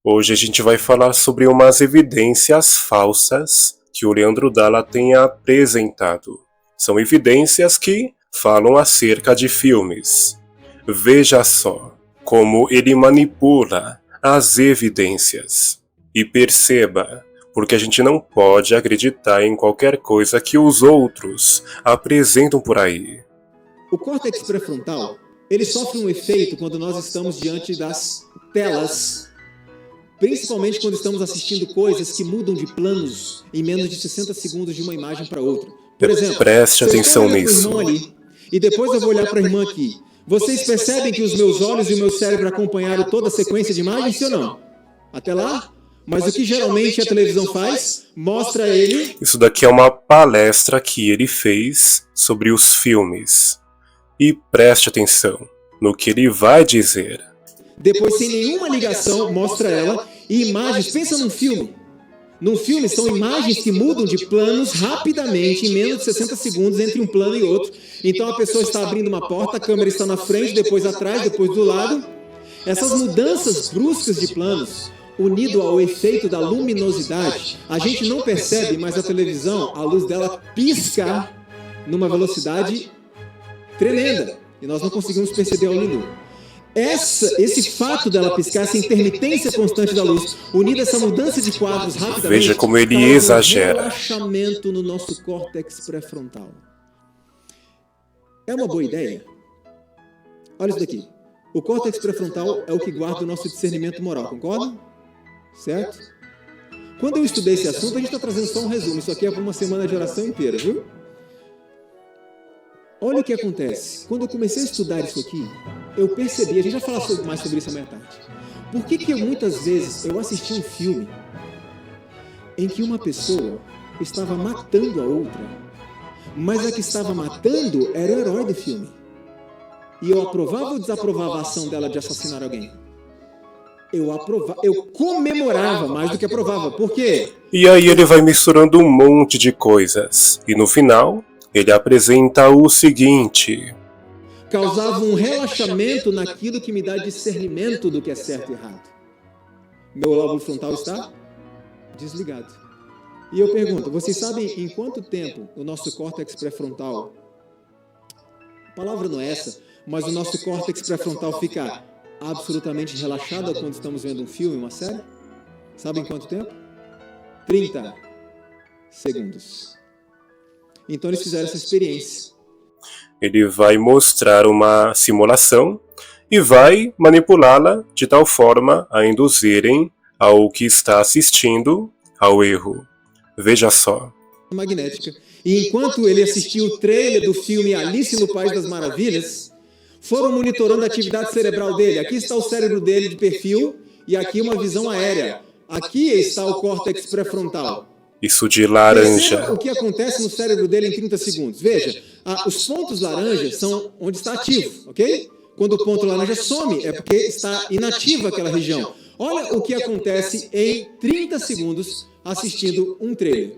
Hoje a gente vai falar sobre umas evidências falsas que o Leandro Dalla tem apresentado. São evidências que falam acerca de filmes. Veja só como ele manipula as evidências. E perceba, porque a gente não pode acreditar em qualquer coisa que os outros apresentam por aí. O córtex pré-frontal, ele sofre um efeito quando nós estamos diante das telas, principalmente quando estamos assistindo coisas que mudam de planos em menos de 60 segundos de uma imagem para outra. Por exemplo, preste atenção nisso. Ali, e depois eu vou olhar para a irmã aqui. Vocês percebem que os meus olhos e o meu cérebro acompanharam toda a sequência de imagens, sim ou não? Até lá? Mas o que geralmente a televisão faz? Mostra ele... Isso daqui é uma palestra que ele fez sobre os filmes. E preste atenção no que ele vai dizer. Depois, sem nenhuma ligação, mostra ela e imagens. Pensa num filme. Num filme são imagens que mudam de planos rapidamente, em menos de 60 segundos, entre um plano e outro. Então a pessoa está abrindo uma porta, a câmera está na frente, depois atrás, depois do lado. Essas mudanças bruscas de planos, unido ao efeito da luminosidade, a gente não percebe, mas a televisão, a luz dela pisca numa velocidade tremenda. E nós não conseguimos perceber ao olho nu. Esse fato dela piscar, essa intermitência constante da luz, unida a essa mudança de quadros rapidamente, veja como ele exagera. Um relaxamento no nosso córtex pré-frontal. É uma boa ideia? Olha isso daqui. O córtex pré-frontal é o que guarda o nosso discernimento moral, concorda? Certo? Quando eu estudei esse assunto, a gente está trazendo só um resumo. Isso aqui é para uma semana de oração inteira, viu? Olha o que acontece. Quando eu comecei a estudar isso aqui, eu percebi, a gente vai falar mais sobre isso amanhã à tarde. Por que muitas vezes eu assisti um filme em que uma pessoa estava matando a outra, mas a que estava matando era o herói do filme? E eu aprovava ou desaprovava a ação dela de assassinar alguém? Eu comemorava mais do que aprovava. Por quê? E aí ele vai misturando um monte de coisas. E no final, ele apresenta o seguinte: causava um relaxamento naquilo que me dá discernimento do que é certo e errado. Meu lóbulo frontal está desligado. E eu pergunto, vocês sabem em quanto tempo o nosso córtex pré-frontal, a palavra não é essa, mas o nosso córtex pré-frontal fica absolutamente relaxado quando estamos vendo um filme, uma série? Sabem quanto tempo? 30 segundos. Então eles fizeram essa experiência. Ele vai mostrar uma simulação e vai manipulá-la de tal forma a induzirem ao que está assistindo ao erro. Veja só. Magnética. E enquanto ele assistia o trailer do filme Alice no País das Maravilhas, foram monitorando a atividade cerebral dele. Aqui está o cérebro dele de perfil e aqui uma visão aérea. Aqui está o córtex pré-frontal. Isso de laranja. Perceba o que acontece no cérebro dele em 30 segundos. Veja, os pontos laranjas são onde está ativo, ok? Quando o ponto laranja some, é porque está inativa aquela região. Olha o que acontece em 30 segundos assistindo um trailer.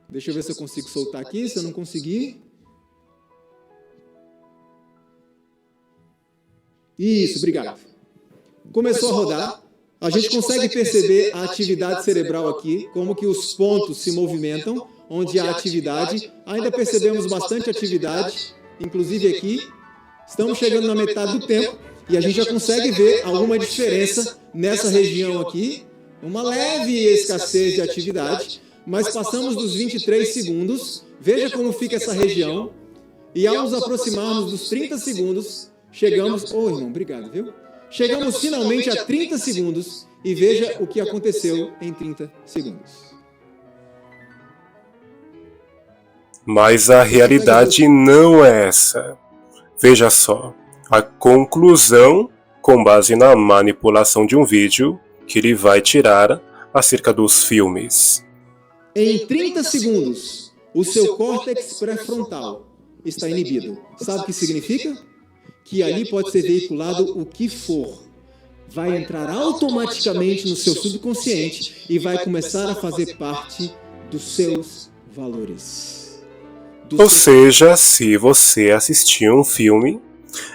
Deixa eu ver se eu consigo soltar aqui, se eu não conseguir. Isso, obrigado. Começou a rodar. A gente consegue perceber a atividade cerebral aqui, como que os pontos se movimentam, onde há atividade. Ainda percebemos bastante atividade, inclusive aqui. Estamos chegando na metade do tempo e a gente já consegue ver alguma diferença nessa região aqui. Uma leve escassez de atividade, mas passamos dos 23 segundos. Veja como fica essa região. E ao nos aproximarmos dos 30 segundos, chegamos... irmão, obrigado, viu? Chegamos finalmente a 30 segundos e veja o que aconteceu em 30 segundos. Mas a realidade não é essa. Veja só, a conclusão com base na manipulação de um vídeo que ele vai tirar acerca dos filmes. Em 30 segundos, o seu córtex pré-frontal está inibido. Sabe o que significa? Que ali pode ser veiculado o que for. Vai entrar automaticamente no seu subconsciente e vai começar a fazer parte dos seus valores. Ou seja, se você assistir um filme,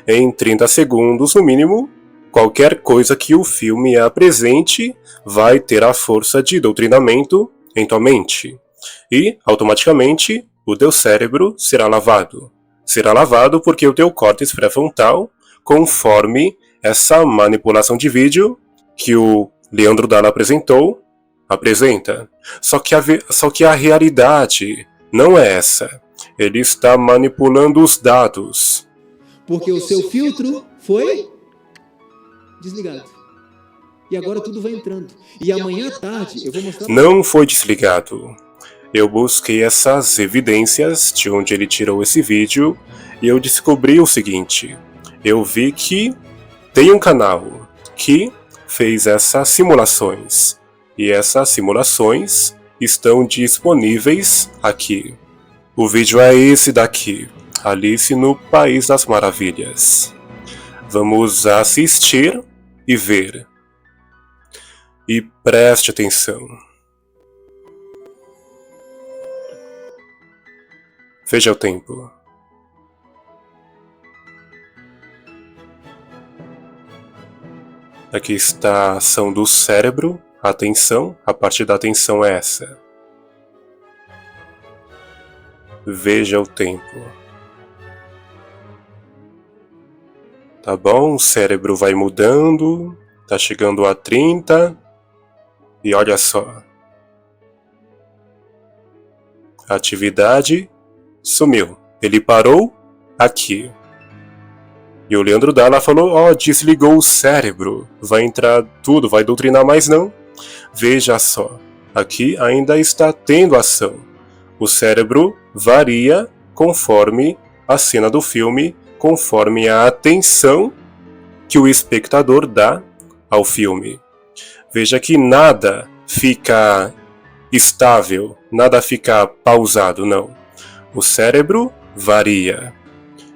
em 30 segundos no mínimo, qualquer coisa que o filme apresente vai ter a força de doutrinamento em tua mente. E, automaticamente, o teu cérebro será lavado. Será lavado porque o teu córtex pré-frontal, conforme essa manipulação de vídeo que o Leandro Dalla apresenta. Só que a realidade não é essa. Ele está manipulando os dados. Porque o seu filtro foi desligado. E agora tudo vai entrando. E amanhã à tarde eu vou mostrar... Não foi desligado. Eu busquei essas evidências de onde ele tirou esse vídeo e eu descobri o seguinte. Eu vi que tem um canal que fez essas simulações. E essas simulações estão disponíveis aqui. O vídeo é esse daqui, Alice no País das Maravilhas. Vamos assistir e ver. E preste atenção. Veja o tempo. Aqui está a ação do cérebro, a atenção, a parte da atenção é essa. Veja o tempo. Tá bom, o cérebro vai mudando, tá chegando a 30, e olha só. A atividade sumiu. Ele parou aqui. E o Leandro Dalla falou, desligou o cérebro. Vai entrar tudo, vai doutrinar mais não. Veja só, aqui ainda está tendo ação. O cérebro varia conforme a cena do filme, conforme a atenção que o espectador dá ao filme. Veja que nada fica estável, nada fica pausado, não. O cérebro varia.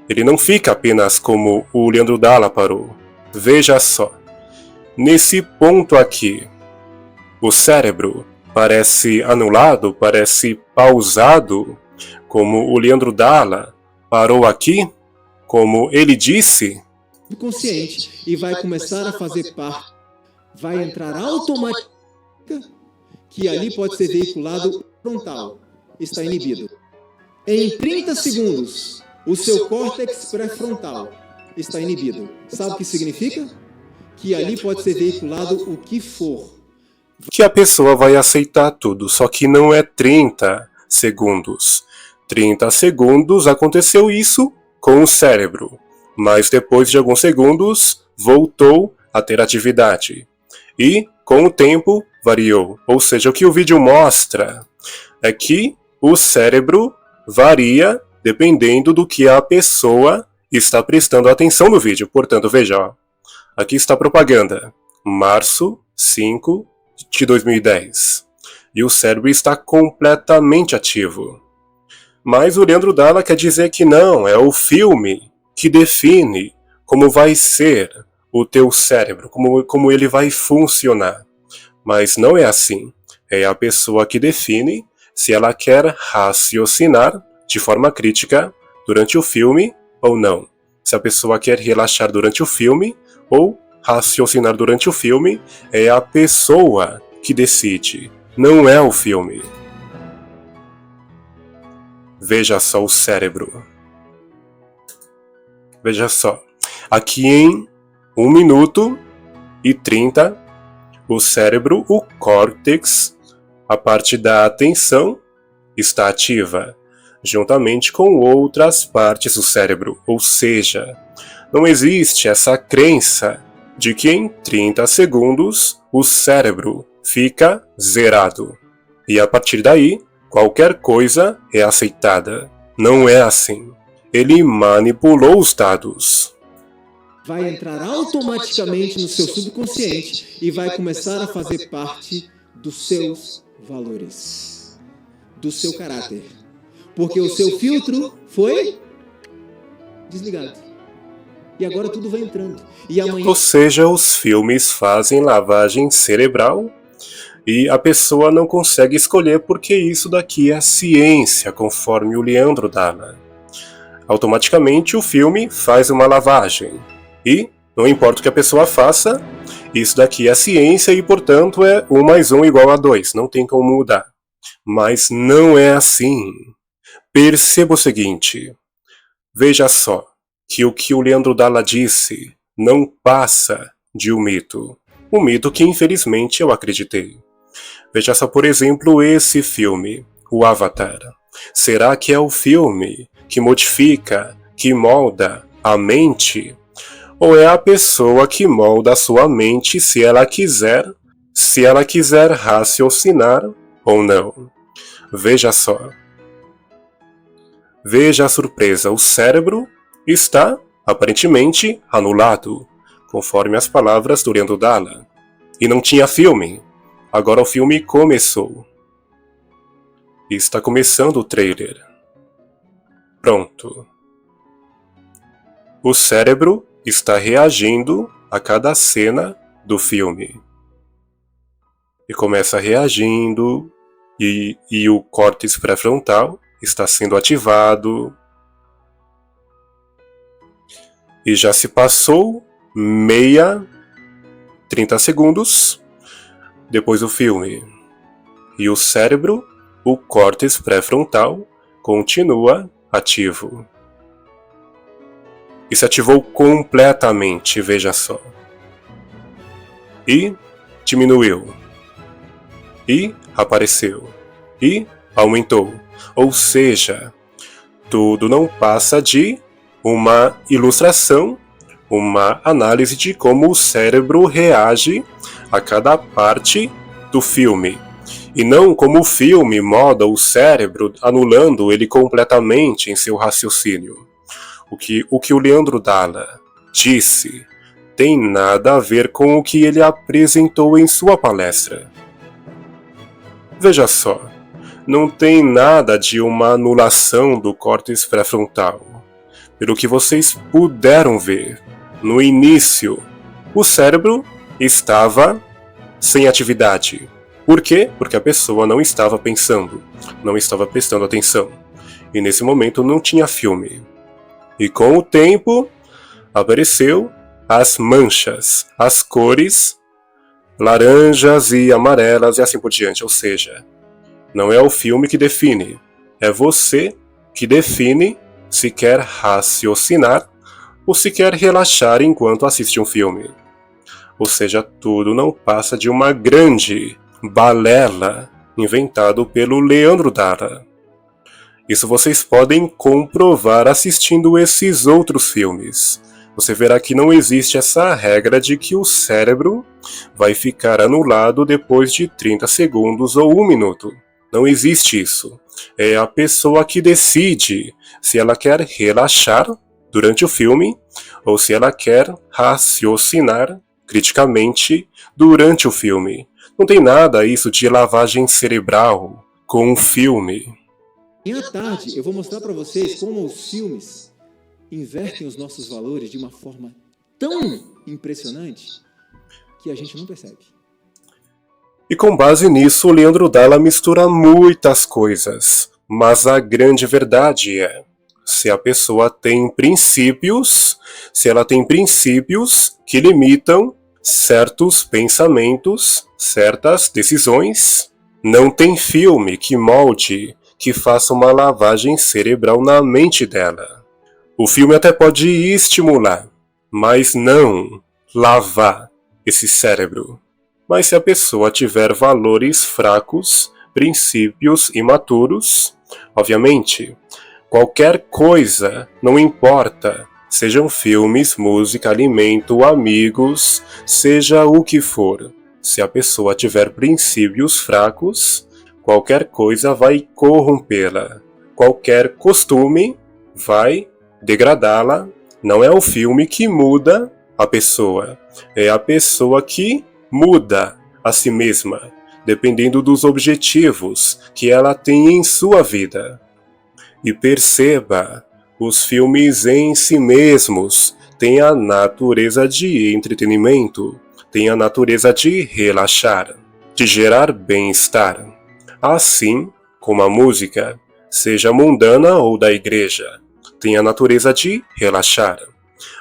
Ele não fica apenas como o Leandro Dalla parou. Veja só. Nesse ponto aqui, o cérebro parece anulado, parece pausado, como o Leandro Dalla parou aqui, como ele disse. Consciente e vai começar a fazer parte. Vai entrar automaticamente que ali pode ser veiculado frontal. Está inibido. Em 30 segundos, o seu córtex pré-frontal está inibido. Sabe o que significa? Que ali pode ser veiculado o que for. Que a pessoa vai aceitar tudo, só que não é 30 segundos. 30 segundos aconteceu isso com o cérebro, mas depois de alguns segundos voltou a ter atividade. E, com o tempo, variou. Ou seja, o que o vídeo mostra é que o cérebro varia dependendo do que a pessoa está prestando atenção no vídeo. Portanto, veja, aqui está a propaganda. Março 5 de 2010. E o cérebro está completamente ativo. Mas o Leandro Dalla quer dizer que não, é o filme que define como vai ser o teu cérebro, como ele vai funcionar. Mas não é assim. É a pessoa que define se ela quer raciocinar de forma crítica durante o filme ou não. Se a pessoa quer relaxar durante o filme ou raciocinar durante o filme, é a pessoa que decide, não é o filme. Veja só o cérebro. Veja só. Aqui em 1 minuto e 30, o cérebro, o córtex, a parte da atenção, está ativa, juntamente com outras partes do cérebro. Ou seja, não existe essa crença de que em 30 segundos o cérebro fica zerado. E a partir daí, qualquer coisa é aceitada. Não é assim. Ele manipulou os dados. Vai entrar automaticamente no seu subconsciente e vai começar a fazer parte dos seus valores, do seu caráter. Porque o seu filtro foi desligado. E agora tudo vai entrando. E amanhã... Ou seja, os filmes fazem lavagem cerebral e a pessoa não consegue escolher porque isso daqui é ciência, conforme o Leandro Dalla. Automaticamente o filme faz uma lavagem e Não importa o que a pessoa faça, isso daqui é ciência e, portanto, é 1 mais 1 igual a 2. Não tem como mudar. Mas não é assim. Perceba o seguinte. Veja só que o Leandro Dalla disse não passa de um mito. Um mito que, infelizmente, eu acreditei. Veja só, por exemplo, esse filme, o Avatar. Será que é o filme que modifica, que molda a mente? Ou é a pessoa que molda a sua mente se ela quiser raciocinar ou não? Veja só. Veja a surpresa, o cérebro está, aparentemente, anulado, conforme as palavras do Leandro Dalla. E não tinha filme. Agora o filme começou. E está começando o trailer. Pronto. O cérebro está reagindo a cada cena do filme. E começa reagindo, e o córtex pré-frontal está sendo ativado. E já se passou 30 segundos depois do filme. E o cérebro, o córtex pré-frontal, continua ativo. E se ativou completamente, veja só. E diminuiu. E apareceu. E aumentou. Ou seja, tudo não passa de uma ilustração, uma análise de como o cérebro reage a cada parte do filme. E não como o filme molda o cérebro, anulando ele completamente em seu raciocínio. O que o Leandro Dalla disse tem nada a ver com o que ele apresentou em sua palestra. Veja só, não tem nada de uma anulação do córtex pré-frontal. Pelo que vocês puderam ver, no início, o cérebro estava sem atividade. Por quê? Porque a pessoa não estava pensando, não estava prestando atenção. E nesse momento não tinha filme. E com o tempo, apareceu as manchas, as cores laranjas e amarelas e assim por diante. Ou seja, não é o filme que define, é você que define se quer raciocinar ou se quer relaxar enquanto assiste um filme. Ou seja, tudo não passa de uma grande balela inventado pelo Leandro Dalla. Isso vocês podem comprovar assistindo esses outros filmes. Você verá que não existe essa regra de que o cérebro vai ficar anulado depois de 30 segundos ou 1 minuto. Não existe isso. É a pessoa que decide se ela quer relaxar durante o filme ou se ela quer raciocinar criticamente durante o filme. Não tem nada isso de lavagem cerebral com um filme. À tarde eu vou mostrar para vocês como os filmes invertem os nossos valores de uma forma tão impressionante que a gente não percebe. E com base nisso, o Leandro Dalla mistura muitas coisas. Mas a grande verdade é, se a pessoa tem princípios, se ela tem princípios que limitam certos pensamentos, certas decisões, não tem filme que molde, que faça uma lavagem cerebral na mente dela. O filme até pode estimular, mas não lavar esse cérebro. Mas se a pessoa tiver valores fracos, princípios imaturos, obviamente, qualquer coisa, não importa, sejam filmes, música, alimento, amigos, seja o que for. Se a pessoa tiver princípios fracos, qualquer coisa vai corrompê-la. Qualquer costume vai degradá-la. Não é o filme que muda a pessoa, é a pessoa que muda a si mesma, dependendo dos objetivos que ela tem em sua vida. E perceba, os filmes em si mesmos têm a natureza de entretenimento, têm a natureza de relaxar, de gerar bem-estar. Assim como a música, seja mundana ou da igreja, tem a natureza de relaxar.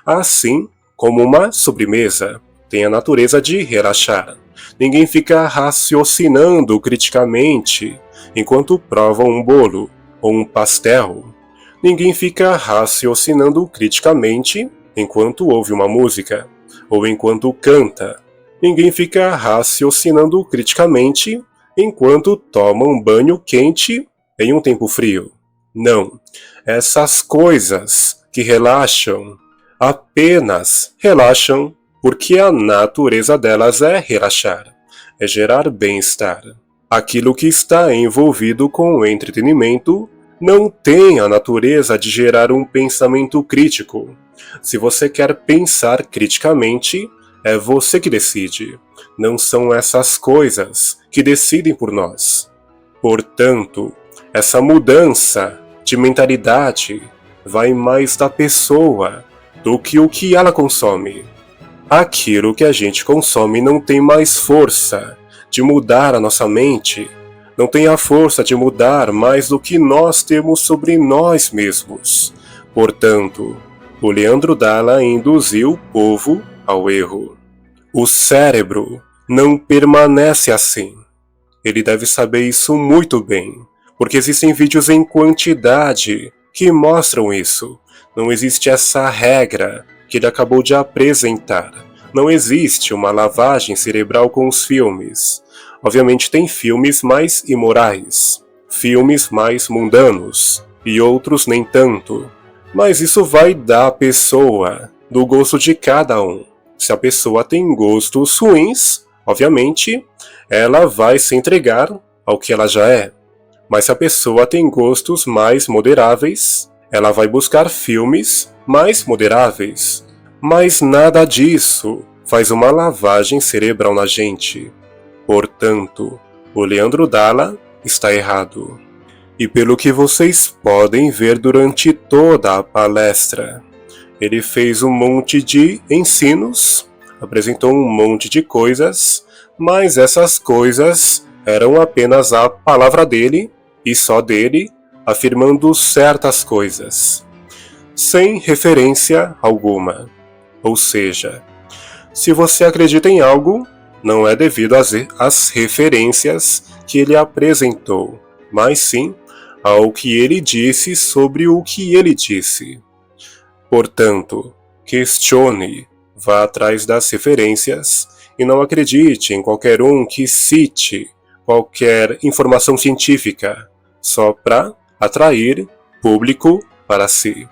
Assim como uma sobremesa, tem a natureza de relaxar. Ninguém fica raciocinando criticamente enquanto prova um bolo ou um pastel. Ninguém fica raciocinando criticamente enquanto ouve uma música ou enquanto canta. Ninguém fica raciocinando criticamente enquanto toma um banho quente em um tempo frio. Não, essas coisas que relaxam apenas relaxam porque a natureza delas é relaxar, é gerar bem-estar. Aquilo que está envolvido com o entretenimento não tem a natureza de gerar um pensamento crítico. Se você quer pensar criticamente, é você que decide. Não são essas coisas que decidem por nós. Portanto, essa mudança de mentalidade vai mais da pessoa do que o que ela consome. Aquilo que a gente consome não tem mais força de mudar a nossa mente, não tem a força de mudar mais do que nós temos sobre nós mesmos. Portanto, o Leandro Dalla induziu o povo ao erro. O cérebro não permanece assim. Ele deve saber isso muito bem, porque existem vídeos em quantidade que mostram isso. Não existe essa regra que ele acabou de apresentar. Não existe uma lavagem cerebral com os filmes. Obviamente tem filmes mais imorais, filmes mais mundanos, e outros nem tanto. Mas isso vai da pessoa, do gosto de cada um. Se a pessoa tem gostos ruins, obviamente, ela vai se entregar ao que ela já é. Mas se a pessoa tem gostos mais moderáveis, ela vai buscar filmes mais moderáveis. Mas nada disso faz uma lavagem cerebral na gente. Portanto, o Leandro Dalla está errado. E pelo que vocês podem ver durante toda a palestra, ele fez um monte de ensinos, apresentou um monte de coisas, mas essas coisas eram apenas a palavra dele e só dele, afirmando certas coisas, sem referência alguma. Ou seja, se você acredita em algo, não é devido às referências que ele apresentou, mas sim ao que ele disse sobre o que ele disse. Portanto, questione, vá atrás das referências e não acredite em qualquer um que cite qualquer informação científica só para atrair público para si.